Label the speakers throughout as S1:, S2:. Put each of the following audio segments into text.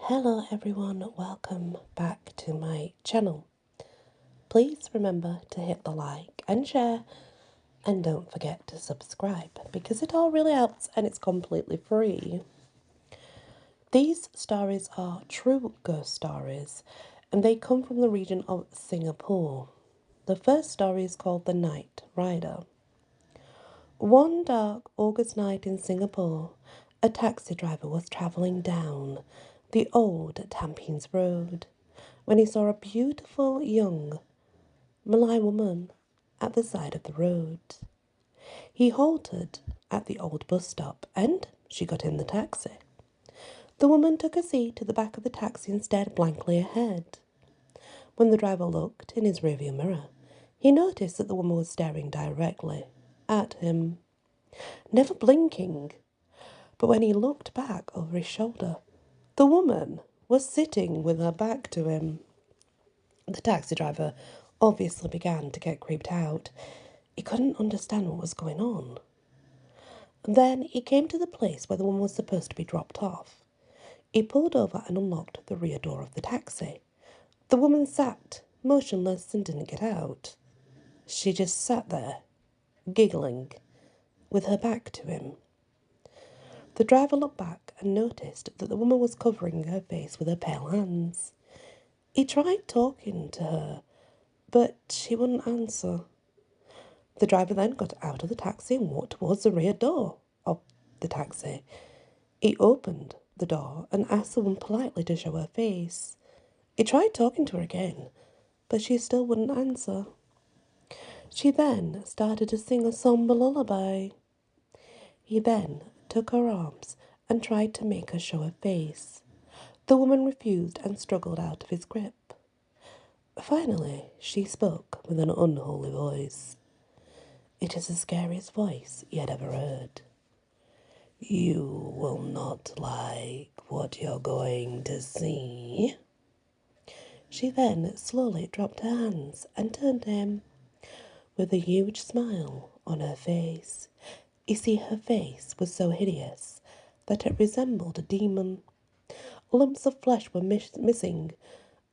S1: Hello everyone, welcome back to my channel. Please remember to hit the like and share, and don't forget to subscribe because it all really helps and it's completely free. These stories are true ghost stories and they come from the region of Singapore. The first story is called The Night Rider. One dark August night in Singapore, a taxi driver was travelling down the old Tampines Road when he saw a beautiful young Malay woman at the side of the road. He halted at the old bus stop and she got in the taxi. The woman took a seat at the back of the taxi and stared blankly ahead. When the driver looked in his rearview mirror, he noticed that the woman was staring directly at him, never blinking. But when he looked back over his shoulder, the woman was sitting with her back to him. The taxi driver obviously began to get creeped out. He couldn't understand what was going on. Then he came to the place where the woman was supposed to be dropped off. He pulled over and unlocked the rear door of the taxi. The woman sat motionless and didn't get out. She just sat there, giggling, with her back to him. The driver looked back and noticed that the woman was covering her face with her pale hands. He tried talking to her, but she wouldn't answer. The driver then got out of the taxi and walked towards the rear door of the taxi. He opened the door and asked the woman politely to show her face. He tried talking to her again, but she still wouldn't answer. She then started to sing a somber lullaby. He then took her arms and tried to make her show her face. The woman refused and struggled out of his grip. Finally, she spoke with an unholy voice. It is the scariest voice he had ever heard. You will not like what you're going to see. She then slowly dropped her hands and turned to him with a huge smile on her face. You see, her face was so hideous that it resembled a demon. Lumps of flesh were missing,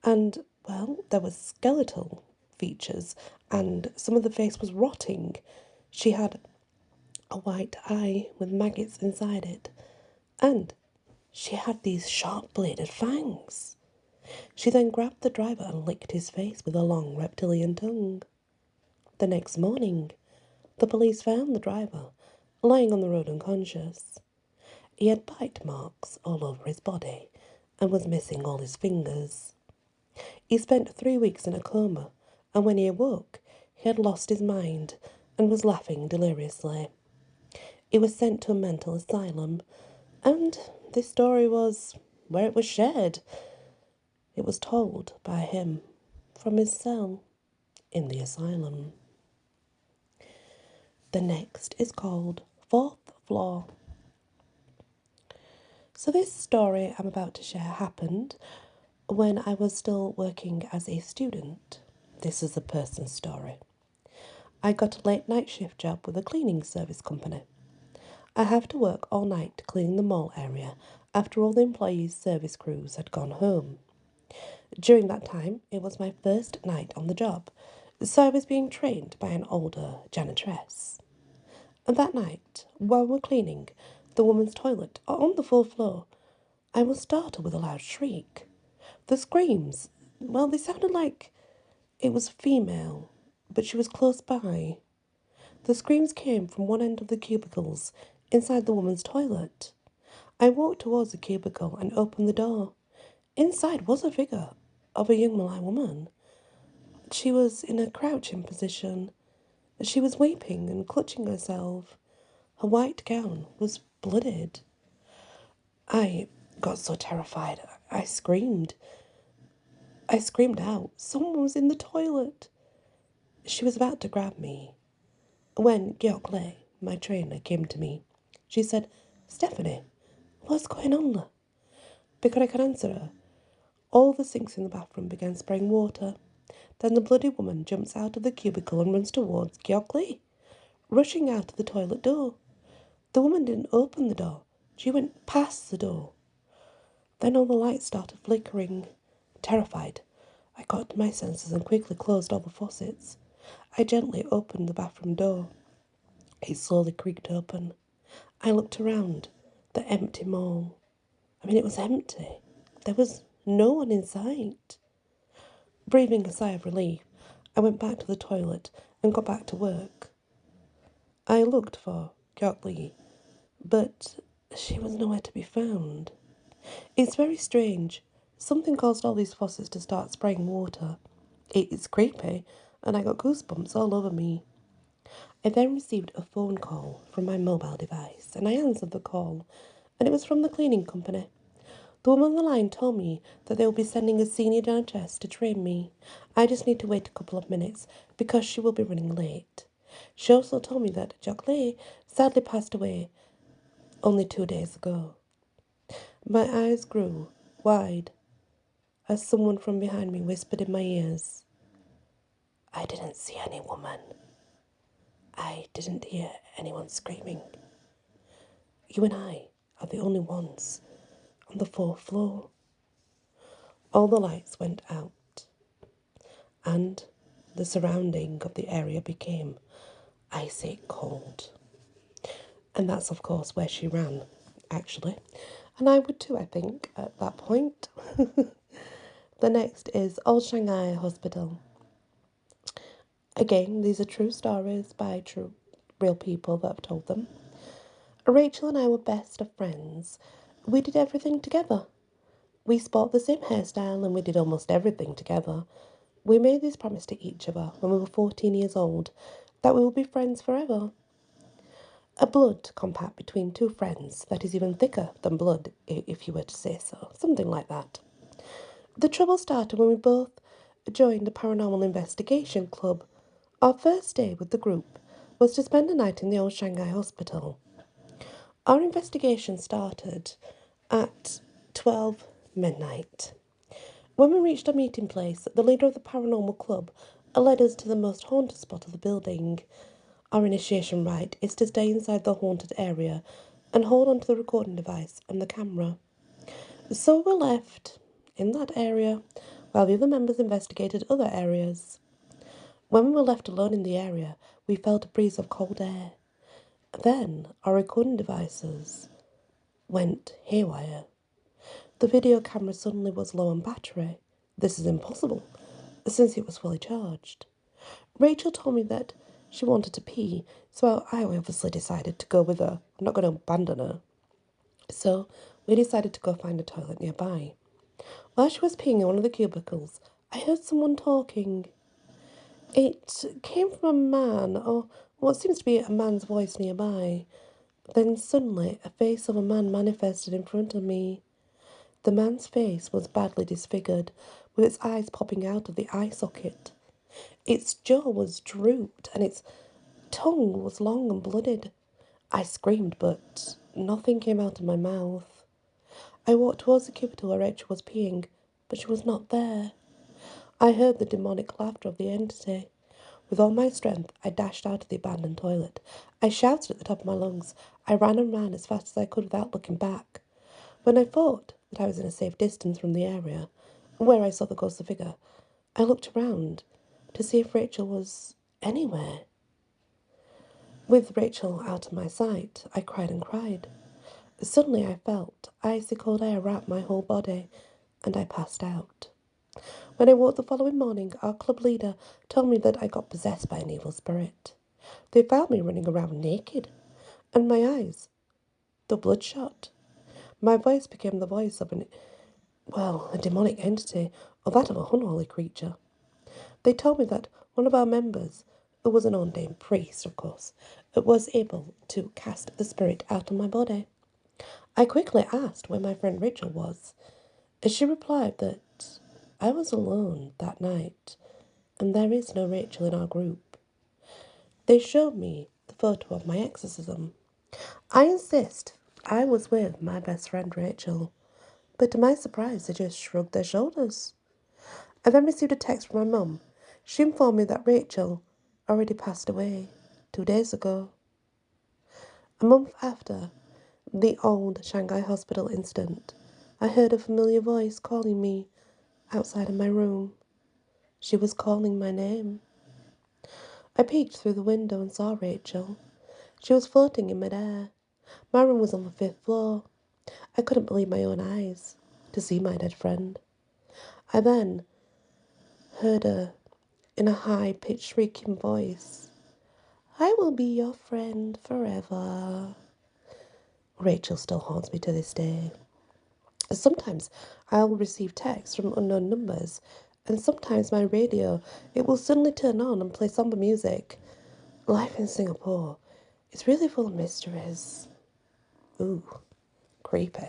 S1: and, well, there were skeletal features, and some of the face was rotting. She had a white eye with maggots inside it, and she had these sharp-bladed fangs. She then grabbed the driver and licked his face with a long reptilian tongue. The next morning, the police found the driver lying on the road unconscious. He had bite marks all over his body and was missing all his fingers. He spent 3 weeks in a coma, and when he awoke, he had lost his mind and was laughing deliriously. He was sent to a mental asylum, and this story was where it was shared. It was told by him from his cell in the asylum. The next is called Fourth Floor. So this story I'm about to share happened when I was still working as a student. This is a person's story. I got a late night shift job with a cleaning service company. I have to work all night cleaning the mall area after all the employees' service crews had gone home. During that time, it was my first night on the job, so I was being trained by an older janitress. And that night, while we were cleaning the woman's toilet on the 4th floor, I was startled with a loud shriek. The screams, well, they sounded like it was female, but she was close by. The screams came from one end of the cubicles inside the woman's toilet. I walked towards the cubicle and opened the door. Inside was a figure of a young Malay woman. She was in a crouching position. She was weeping and clutching herself. Her white gown was blooded. I got so terrified. I screamed. I screamed out. Someone was in the toilet. She was about to grab me when Geok Lei, my trainer, came to me. She said, "Stephanie, what's going on?" Before I could answer her, all the sinks in the bathroom began spraying water. Then the bloody woman jumps out of the cubicle and runs towards Geok Lei, rushing out of the toilet door. The woman didn't open the door. She went past the door. Then all the lights started flickering. Terrified, I got to my senses and quickly closed all the faucets. I gently opened the bathroom door. It slowly creaked open. I looked around the empty mall. It was empty. There was no one in sight. Breathing a sigh of relief, I went back to the toilet and got back to work. I looked for Gyok Lee, but she was nowhere to be found. It's very strange. Something caused all these faucets to start spraying water. It's creepy, and I got goosebumps all over me. I then received a phone call from my mobile device, and I answered the call, and it was from the cleaning company. The woman on the line told me that they will be sending a senior janitress to train me. I just need to wait a couple of minutes because she will be running late. She also told me that Gyok Lee sadly passed away only 2 days ago. My eyes grew wide as someone from behind me whispered in my ears, "I didn't see any woman. I didn't hear anyone screaming. You and I are the only ones on the 4th floor." All the lights went out, and the surrounding of the area became icy cold. And that's, of course, where she ran, actually. And I would too, I think, at that point. The next is Old Shanghai Hospital. Again, these are true stories by real people that have told them. Rachel and I were best of friends. We did everything together. We sport the same hairstyle and we did almost everything together. We made this promise to each other when we were 14 years old that we would be friends forever. A blood compact between two friends that is even thicker than blood, if you were to say so. Something like that. The trouble started when we both joined the Paranormal Investigation Club. Our first day with the group was to spend a night in the Old Shanghai Hospital. Our investigation started at 12 midnight. When we reached our meeting place, the leader of the paranormal club led us to the most haunted spot of the building. Our initiation rite is to stay inside the haunted area and hold onto the recording device and the camera. So we were left in that area while the other members investigated other areas. When we were left alone in the area, we felt a breeze of cold air. Then our recording devices went haywire. The video camera suddenly was low on battery. This is impossible, since it was fully charged. Rachel told me that she wanted to pee, so I obviously decided to go with her. I'm not going to abandon her. So we decided to go find a toilet nearby. While she was peeing in one of the cubicles, I heard someone talking. It came from a man, or what seems to be a man's voice nearby. Then suddenly a face of a man manifested in front of me. The man's face was badly disfigured, with its eyes popping out of the eye socket. Its jaw was drooped, and its tongue was long and blooded. I screamed, but nothing came out of my mouth. I walked towards the cubicle where Rachel was peeing, but she was not there. I heard the demonic laughter of the entity. With all my strength, I dashed out of the abandoned toilet. I shouted at the top of my lungs. I ran and ran as fast as I could without looking back. When I thought that I was in a safe distance from the area where I saw the ghostly figure, I looked around to see if Rachel was anywhere. With Rachel out of my sight, I cried and cried. Suddenly I felt icy cold air wrap my whole body, and I passed out. When I woke the following morning, our club leader told me that I got possessed by an evil spirit. They found me running around naked, and my eyes, the bloodshot. My voice became the voice of a demonic entity, or that of a unholy creature. They told me that one of our members, who was an ordained priest, of course, was able to cast the spirit out of my body. I quickly asked where my friend Rachel was. She replied that I was alone that night, and there is no Rachel in our group. They showed me the photo of my exorcism. I insist I was with my best friend Rachel, but to my surprise they just shrugged their shoulders. I then received a text from my mum. She informed me that Rachel already passed away 2 days ago. A month after the old Shanghai hospital incident, I heard a familiar voice calling me outside of my room. She was calling my name. I peeked through the window and saw Rachel. She was floating in midair. My room was on the 5th floor. I couldn't believe my own eyes to see my dead friend. I then heard her in a high-pitched shrieking voice. I will be your friend forever. Rachel still haunts me to this day. Sometimes I'll receive texts from unknown numbers, and sometimes my radio, it will suddenly turn on and play somber music. Life in Singapore is really full of mysteries. Ooh, creepy.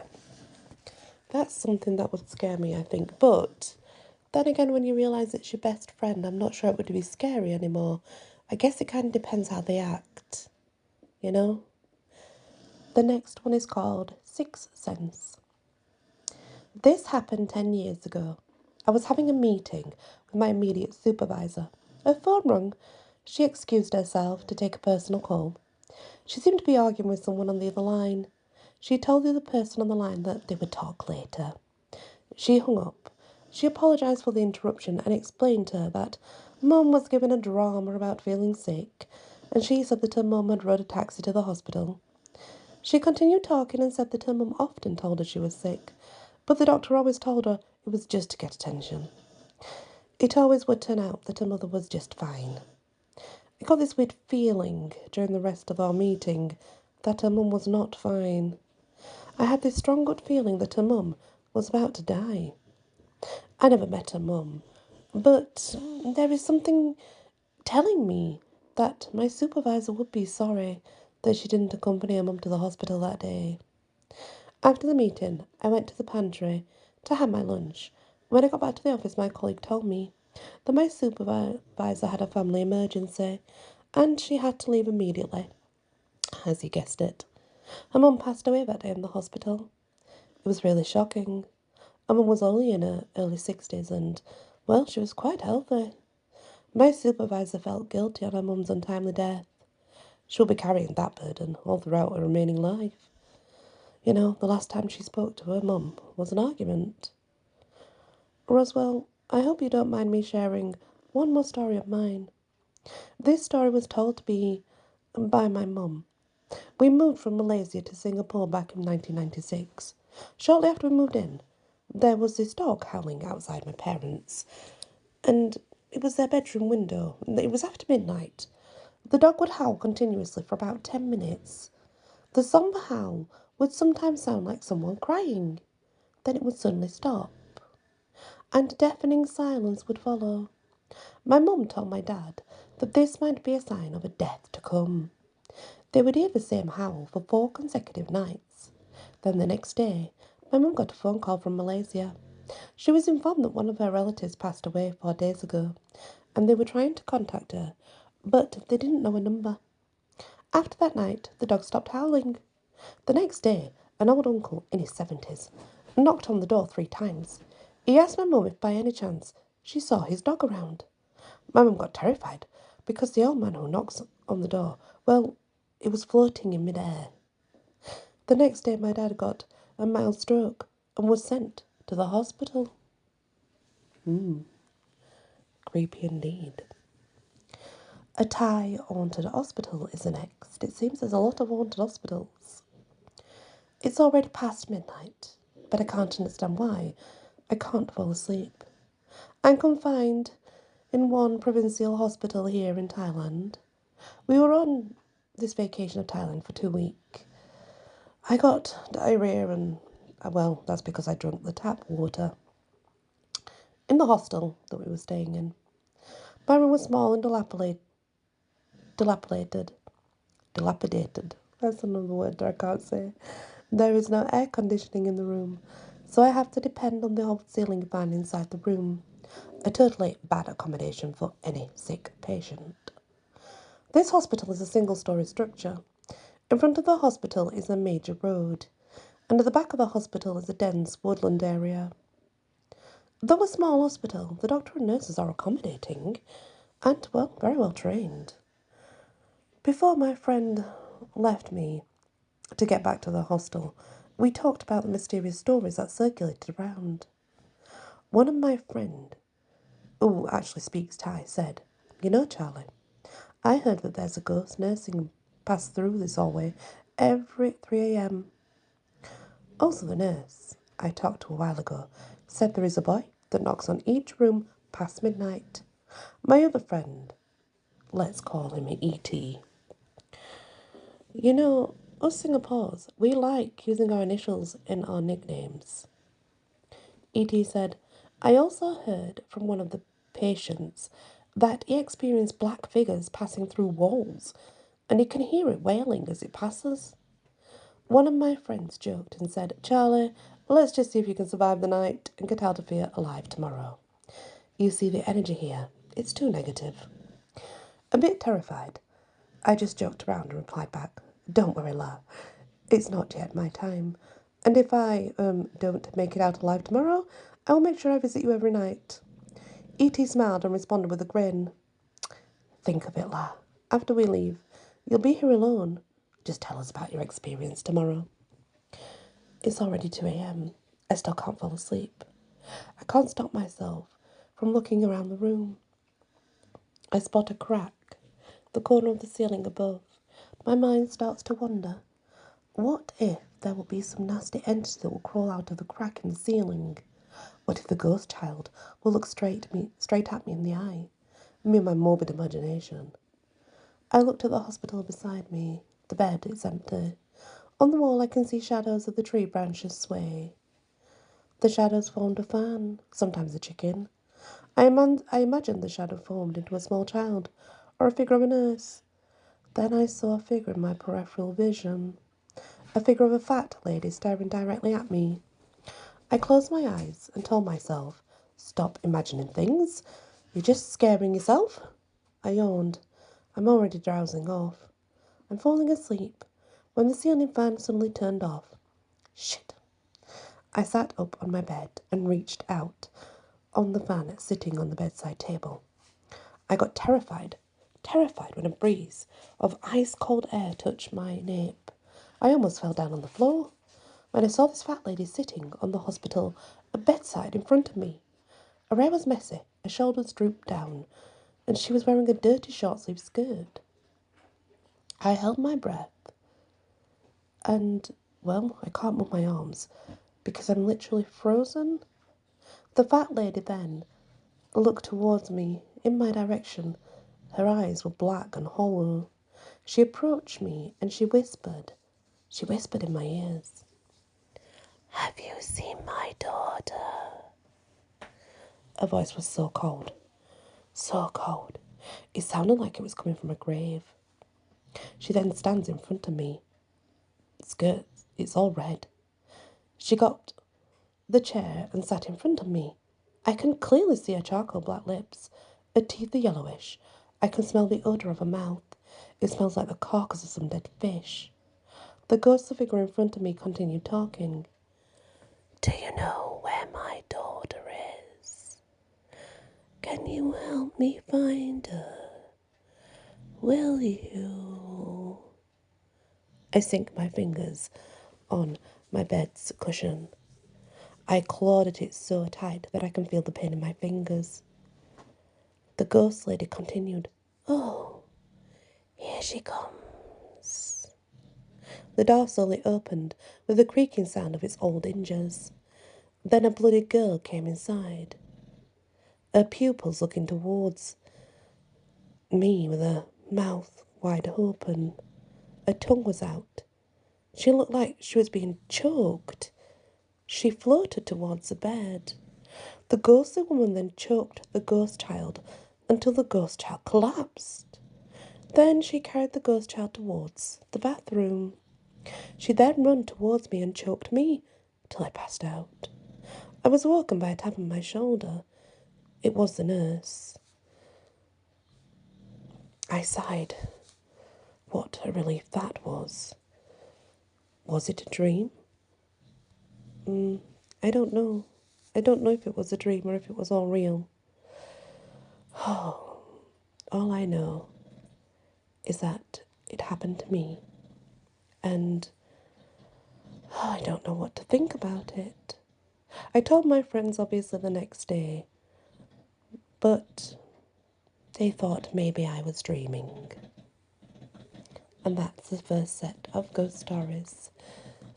S1: That's something that would scare me, I think. But then again, when you realise it's your best friend, I'm not sure it would be scary anymore. I guess it kind of depends how they act, you know? The next one is called Sixth Sense. This happened 10 years ago. I was having a meeting with my immediate supervisor. Her phone rang. She excused herself to take a personal call. She seemed to be arguing with someone on the other line. She told the other person on the line that they would talk later. She hung up. She apologised for the interruption and explained to her that Mum was given a drama about feeling sick, and she said that her mum had rode a taxi to the hospital. She continued talking and said that her mum often told her she was sick, but the doctor always told her it was just to get attention. It always would turn out that her mother was just fine. I got this weird feeling during the rest of our meeting that her mum was not fine. I had this strong gut feeling that her mum was about to die. I never met her mum, but there is something telling me that my supervisor would be sorry that she didn't accompany her mum to the hospital that day. After the meeting, I went to the pantry to have my lunch. When I got back to the office, my colleague told me that my supervisor had a family emergency and she had to leave immediately. As you guessed it, her mum passed away that day in the hospital. It was really shocking. Her mum was only in her early 60s and, well, she was quite healthy. My supervisor felt guilty on her mum's untimely death. She'll be carrying that burden all throughout her remaining life. You know, the last time she spoke to her mum was an argument. Roswell, I hope you don't mind me sharing one more story of mine. This story was told to me by my mum. We moved from Malaysia to Singapore back in 1996. Shortly after we moved in, there was this dog howling outside my parents', and it was their bedroom window. It was after midnight. The dog would howl continuously for about 10 minutes. The sombre howl would sometimes sound like someone crying. Then it would suddenly stop, and deafening silence would follow. My mum told my dad that this might be a sign of a death to come. They would hear the same howl for 4 consecutive nights. Then the next day, my mum got a phone call from Malaysia. She was informed that one of her relatives passed away 4 days ago, and they were trying to contact her, but they didn't know a number. After that night, the dog stopped howling. The next day, an old uncle in his 70s knocked on the door 3 times. He asked my mum if by any chance she saw his dog around. My mum got terrified because the old man who knocks on the door, well, it was floating in midair. The next day, my dad got a mild stroke and was sent to the hospital. Creepy indeed. A Thai haunted hospital is the next. It seems there's a lot of haunted hospitals. It's already past midnight, but I can't understand why. I can't fall asleep. I'm confined in one provincial hospital here in Thailand. We were on this vacation of Thailand for 2 weeks. I got diarrhea and, well, that's because I drank the tap water in the hostel that we were staying in. My room was small and dilapidated. That's another word I can't say. There is no air conditioning in the room, so I have to depend on the old ceiling fan inside the room. A totally bad accommodation for any sick patient. This hospital is a single-storey structure. In front of the hospital is a major road, and at the back of the hospital is a dense woodland area. Though a small hospital, the doctor and nurses are accommodating and, well, very well trained. Before my friend left me to get back to the hostel, We talked about the mysterious stories that circulated around. One of my friend, who actually speaks Thai, said, "You know, Charlie, I heard that there's a ghost nursing pass through this hallway every 3 a.m. Also, the nurse I talked to a while ago said there is a boy that knocks on each room past midnight. My other friend, let's call him E.T. You know, us Singapores, we like using our initials in our nicknames." E.T. said, "I also heard from one of the patients that he experienced black figures passing through walls, and he can hear it wailing as it passes." One of my friends joked and said, "Charlie, let's just see if you can survive the night and get out of here alive tomorrow. You see the energy here, it's too negative." A bit terrified, I just joked around and replied back, "Don't worry, La, it's not yet my time. And if I don't make it out alive tomorrow, I will make sure I visit you every night." E.T. smiled and responded with a grin. "Think of it, La. After we leave, you'll be here alone. Just tell us about your experience tomorrow." It's already 2 a.m. I still can't fall asleep. I can't stop myself from looking around the room. I spot a crack, the corner of the ceiling above. My mind starts to wander. What if there will be some nasty entity that will crawl out of the crack in the ceiling? What if the ghost child will look straight at me in the eye? Me and my morbid imagination. I looked at the hospital beside me. The bed is empty. On the wall I can see shadows of the tree branches sway. The shadows formed a fan, sometimes a chicken. I imagined the shadow formed into a small child, or a figure of a nurse. Then I saw a figure in my peripheral vision. A figure of a fat lady staring directly at me. I closed my eyes and told myself, "Stop imagining things. You're just scaring yourself." I yawned. I'm already drowsing off. I'm falling asleep when the ceiling fan suddenly turned off. Shit. I sat up on my bed and reached out on the fan sitting on the bedside table. I got terrified when a breeze of ice-cold air touched my nape. I almost fell down on the floor when I saw this fat lady sitting on the hospital bedside in front of me. Her hair was messy, her shoulders drooped down, and she was wearing a dirty short-sleeved skirt. I held my breath, and, well, I can't move my arms because I'm literally frozen. The fat lady then looked towards me, in my direction. Her eyes were black and hollow. She approached me and she whispered in my ears, "Have you seen my daughter?" Her voice was so cold, so cold. It sounded like it was coming from a grave. She then stands in front of me. Skirt, it's all red. She got the chair and sat in front of me. I can clearly see her charcoal black lips. Her teeth are yellowish. I can smell the odour of her mouth. It smells like the carcass of some dead fish. The ghostly figure in front of me continued talking. "Do you know where my daughter is? Can you help me find her? Will you?" I sink my fingers on my bed's cushion. I clawed at it so tight that I can feel the pain in my fingers. The ghost lady continued, "Oh, here she comes." The door slowly opened with the creaking sound of its old hinges. Then a bloody girl came inside, her pupils looking towards me with her mouth wide open. Her tongue was out. She looked like she was being choked. She floated towards the bed. The ghostly woman then choked the ghost child until the ghost child collapsed. Then she carried the ghost child towards the bathroom. She then ran towards me and choked me till I passed out. I was awoken by a tap on my shoulder. It was the nurse. I sighed. What a relief that was. Was it a dream? I don't know. I don't know if it was a dream or if it was all real. Oh, all I know is that it happened to me. And I don't know what to think about it. I told my friends obviously the next day, but they thought maybe I was dreaming. And that's the first set of ghost stories.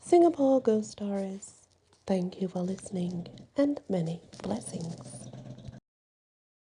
S1: Singapore ghost stories. Thank you for listening and many blessings.